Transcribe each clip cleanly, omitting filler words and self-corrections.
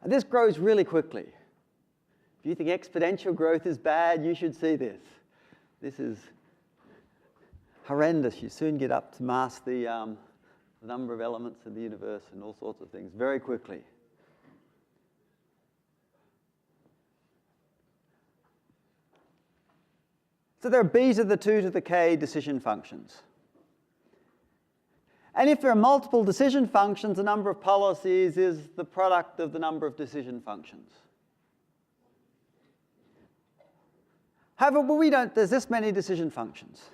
And this grows really quickly. If you think exponential growth is bad, you should see this. This is horrendous. You soon get up to mass the number of elements in the universe and all sorts of things very quickly. So there are b to the 2 to the k decision functions. And if there are multiple decision functions, the number of policies is the product of the number of decision functions. However, there's this many decision functions.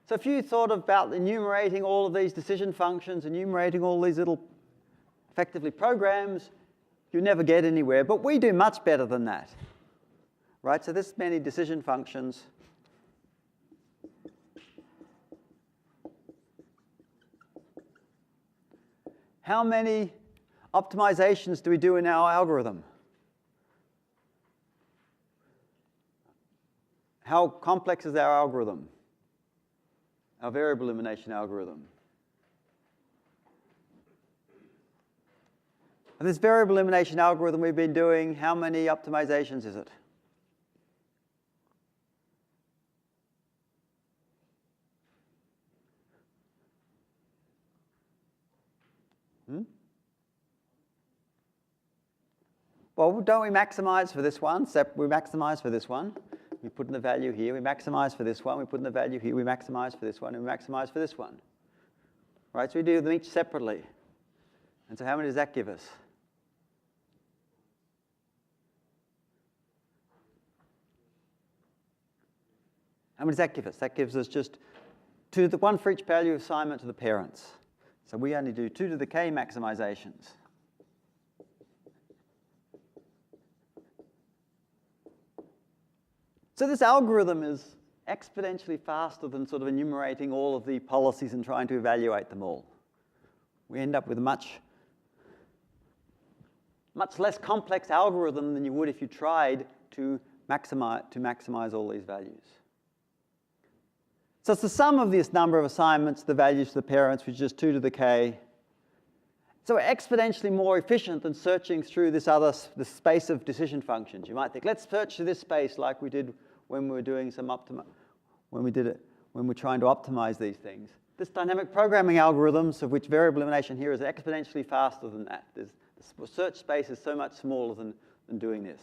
So if you thought about enumerating all of these decision functions, enumerating all these little, effectively, programs, you'll never get anywhere. But we do much better than that. Right? So this many decision functions. How many optimizations do we do in our algorithm? How complex is our algorithm? Our variable elimination algorithm. And this variable elimination algorithm we've been doing, how many optimizations is it? Well, don't we maximize for this one? We maximize for this one. We put in the value here. We maximize for this one. We put in the value here. We maximize for this one. And we maximize for this one. Right? So we do them each separately. And so how many does that give us? How many does that give us? That gives us just one for each value assignment to the parents. So we only do 2 to the k maximizations. So this algorithm is exponentially faster than sort of enumerating all of the policies and trying to evaluate them all. We end up with a much less complex algorithm than you would if you tried to maximize all these values. So it's the sum of this number of assignments, the values to the parents, which is just 2 to the k. So we're exponentially more efficient than searching through this space of decision functions. You might think, let's search through this space like we did when we were doing when we're trying to optimize these things. This dynamic programming algorithms, of which variable elimination here is exponentially faster than that. The search space is so much smaller than doing this.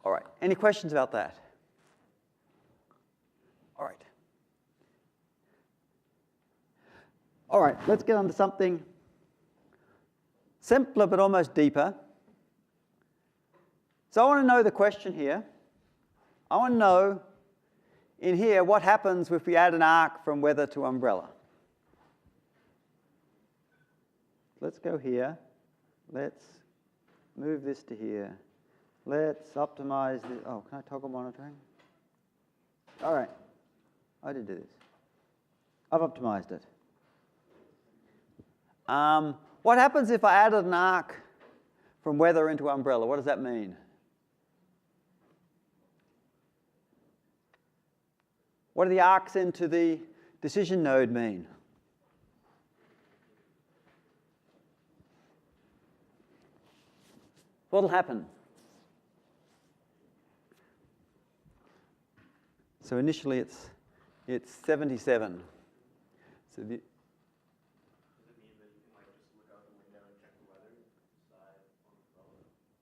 All right, any questions about that? All right. All right, let's get on to something simpler but almost deeper. So I want to know the question here. I want to know in here what happens if we add an arc from weather to umbrella. Let's go here. Let's move this to here. Let's optimize this. Oh, can I toggle monitoring? All right. I did do this. I've optimized it. What happens if I added an arc from weather into umbrella? What does that mean? What do the arcs into the decision node mean? What will happen? So initially it's 77. So the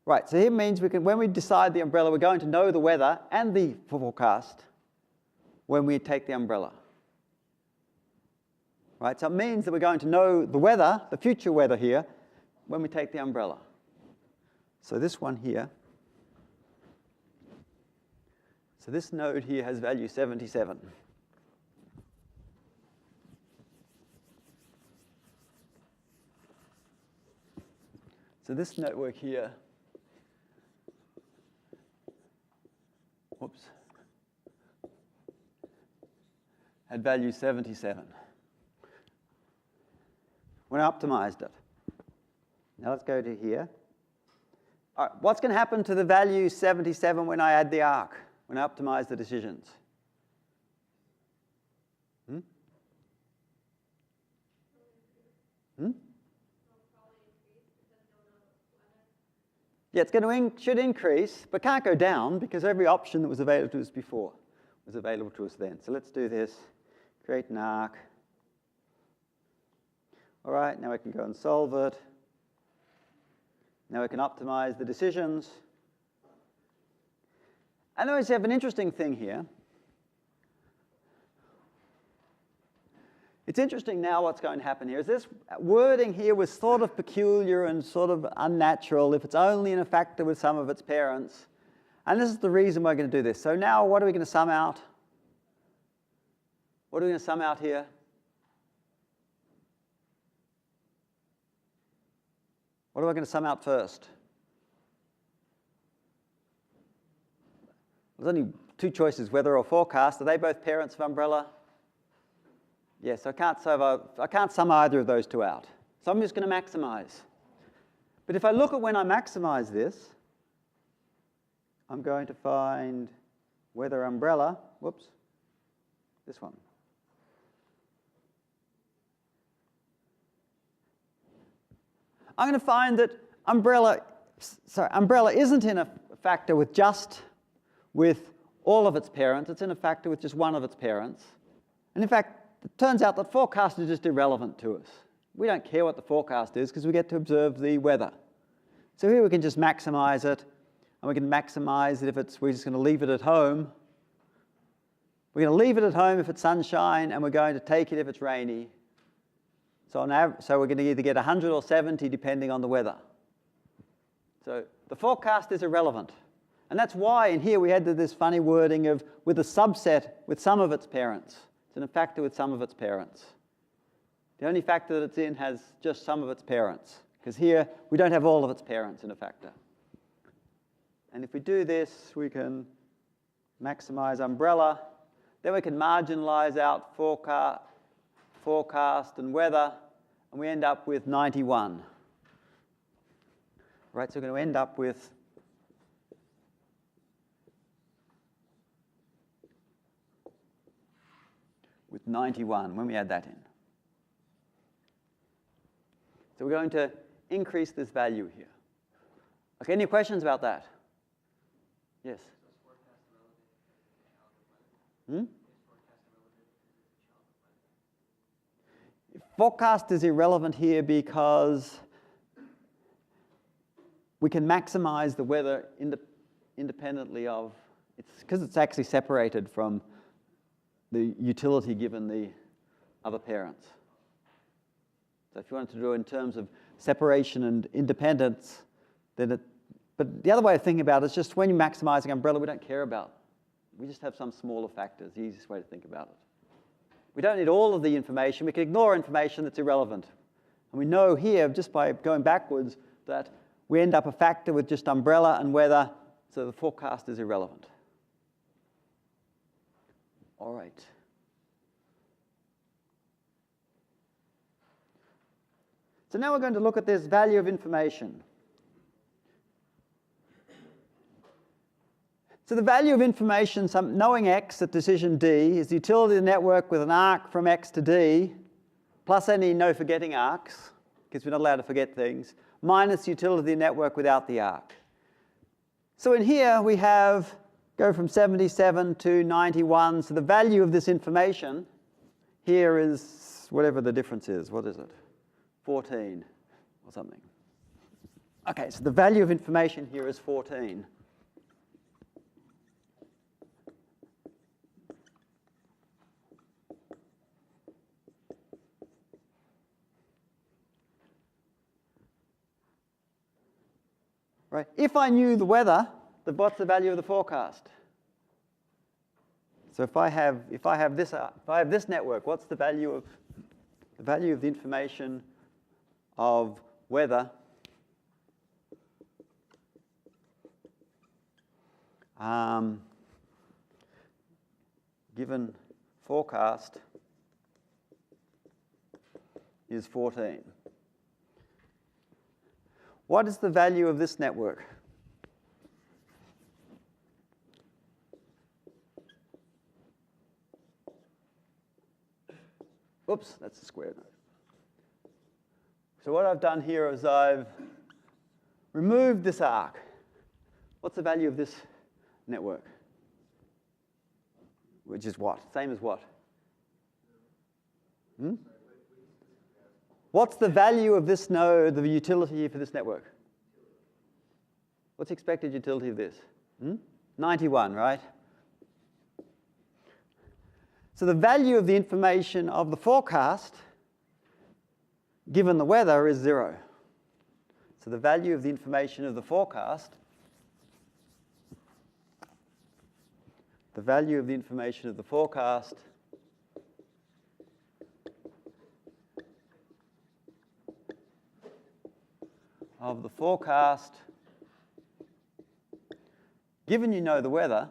right, so here means when we decide the umbrella, we're going to know the weather and the forecast when we take the umbrella. Right, so it means that we're going to know the weather, the future weather here, when we take the umbrella. So this one here, so this node here has value 77. So this network here, whoops, had value 77. When I optimized it. Now let's go to here. All right, what's going to happen to the value 77 when I add the arc, when I optimize the decisions? Yeah, it's going to should increase, but can't go down because every option that was available to us before was available to us then. So let's do this. Create an arc. All right, now we can go and solve it. Now we can optimize the decisions. And notice you have an interesting thing here. It's interesting now what's going to happen here is this wording here was sort of peculiar and sort of unnatural if it's only in a factor with some of its parents. And this is the reason we're going to do this. So now what are we going to sum out? What are we going to sum out here? What are we going to sum out first? There's only two choices, weather or forecast. Are they both parents of umbrella? Yes, I can't sum either of those two out. So I'm just going to maximize. But if I look at when I maximize this, I'm going to find weather umbrella, whoops, this one. I'm going to find that umbrella isn't in a factor with all of its parents. It's in a factor with just one of its parents. And in fact, it turns out that forecast is just irrelevant to us. We don't care what the forecast is because we get to observe the weather. So here we can just maximize it, and we can maximize it if we're just going to leave it at home. We're going to leave it at home if it's sunshine, and we're going to take it if it's rainy. So we're going to either get 100 or 70 depending on the weather. So the forecast is irrelevant. And that's why in here we had this funny wording of with a subset with some of its parents. It's in a factor with some of its parents. The only factor that it's in has just some of its parents, because here we don't have all of its parents in a factor. And if we do this, we can maximize umbrella. Then we can marginalize out forecast and weather, and we end up with 91. Right, so we're going to end up with with 91 when we add that in. So we're going to increase this value here. Okay, any questions about that? Yes? Forecast is irrelevant here because we can maximize the weather independently of, because it's actually separated from the utility given the other parents. So if you wanted to do it in terms of separation and independence, then but the other way of thinking about it is just when you're maximizing umbrella, we don't care about. We just have some smaller factors, the easiest way to think about it. We don't need all of the information. We can ignore information that's irrelevant. And we know here, just by going backwards, that we end up a factor with just umbrella and weather, so the forecast is irrelevant. All right. So now we're going to look at this value of information. So the value of information, knowing x at decision D, is the utility of the network with an arc from x to D, plus any no forgetting arcs, because we're not allowed to forget things, minus the utility of the network without the arc. So in here we have, go from 77 to 91, so the value of this information here is whatever the difference is. What is it? 14 or something. Okay, so the value of information here is 14. Right. If I knew the weather, then what's the value of the forecast? So if I have this network, what's the value of the information of weather given forecast is 14. What is the value of this network? Oops, that's a square note. So what I've done here is I've removed this arc. What's the value of this network? Which is what? Same as what? What's the value of this node, the utility for this network? What's the expected utility of this? 91, right? So the value of the information of the forecast, given the weather, is 0. So the value of the information of the forecast, of the forecast, given we know the weather,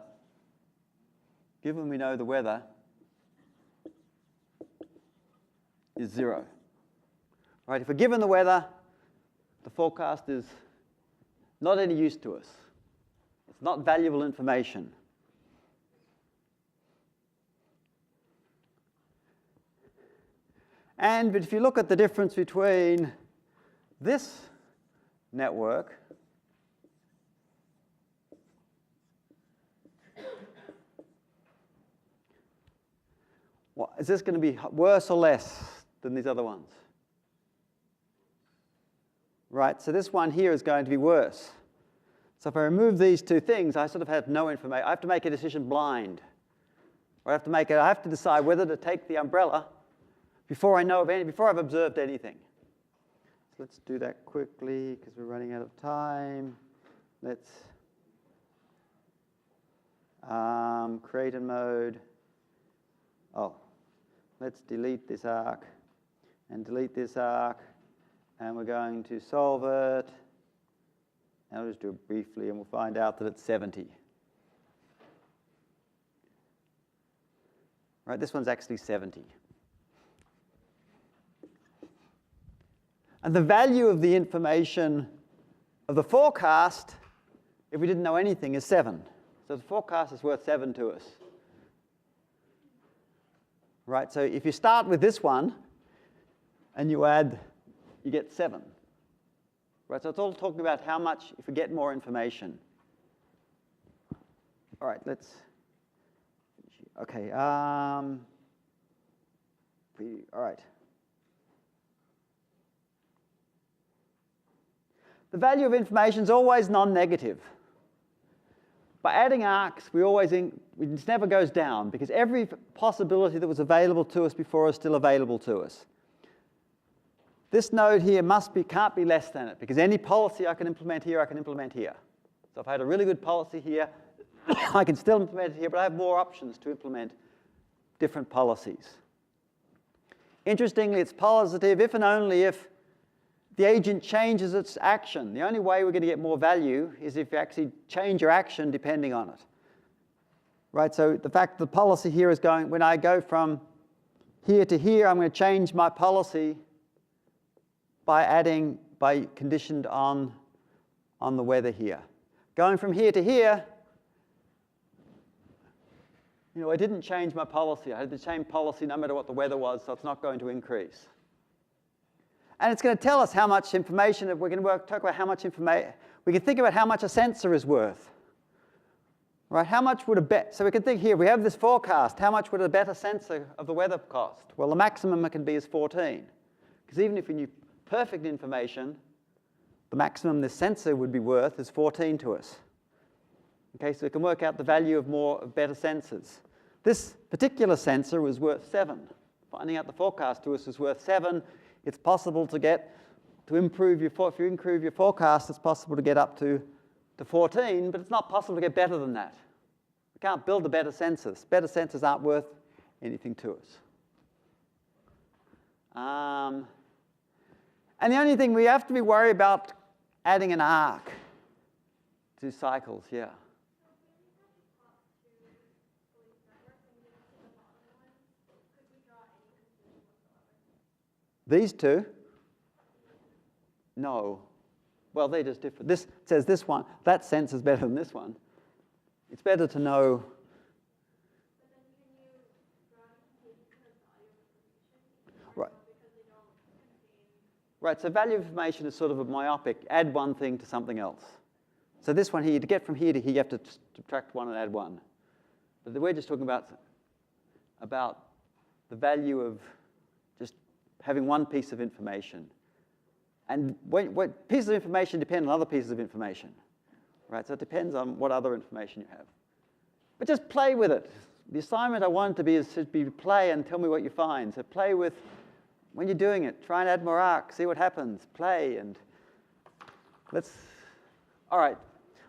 is 0. Right? If we're given the weather, the forecast is not any use to us. It's not valuable information. But if you look at the difference between this network is this going to be worse or less than these other ones? Right, so this one here is going to be worse. So if I remove these two things, I sort of have no information. I have to make a decision blind. Or I have to decide whether to take the umbrella before I've observed anything. So let's do that quickly because we're running out of time. Let's create a mode. Let's delete this arc and delete this arc, and we're going to solve it. And I'll just do it briefly, and we'll find out that it's 70. Right, this one's actually 70. And the value of the information of the forecast, if we didn't know anything, is 7. So the forecast is worth 7 to us. Right, so if you start with this one and you add, you get 7. Right, so it's all talking about how much if we get more information. All right, let's, okay, all right. The value of information is always non-negative. By adding arcs, it never goes down because every possibility that was available to us before is still available to us. This node here can't be less than it because any policy I can implement here, I can implement here. So if I had a really good policy here, I can still implement it here, but I have more options to implement different policies. Interestingly, it's positive if and only if the agent changes its action. The only way we're going to get more value is if you actually change your action depending on it. Right, so the fact the policy here is going, when I go from here to here, I'm going to change my policy by conditioned on the weather here. Going from here to here, I didn't change my policy. I had the same policy no matter what the weather was, so it's not going to increase. And it's going to tell us how much information, if we're going to talk about how much information, we can think about how much a sensor is worth. Right, how much would a bet, so we can think here, we have this forecast, how much would a better sensor of the weather cost? Well, the maximum it can be is 14. Because even if we knew perfect information, the maximum this sensor would be worth is 14 to us. Okay, so we can work out the value of better sensors. This particular sensor was worth 7. Finding out the forecast to us is worth 7. It's possible if you improve your forecast, it's possible to get up to 14, but it's not possible to get better than that. We can't build the better sensors. Better sensors aren't worth anything to us. And the only thing we have to be worried about adding an arc to cycles, yeah. These two? No. Well, they're just different. This says this one, that sense is better than this one. It's better to know. Right. Right, so value of information is sort of a myopic, add one thing to something else. So this one here, to get from here to here, you have to subtract 1 and add 1. But we're just talking about the value of just having one piece of information. And pieces of information depend on other pieces of information, right? So it depends on what other information you have. But just play with it. The assignment I want it to be play and tell me what you find. So play with, when you're doing it, try and add more arc, see what happens, play, and all right,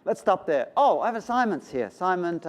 let's stop there. Oh, I have assignments here. Assignment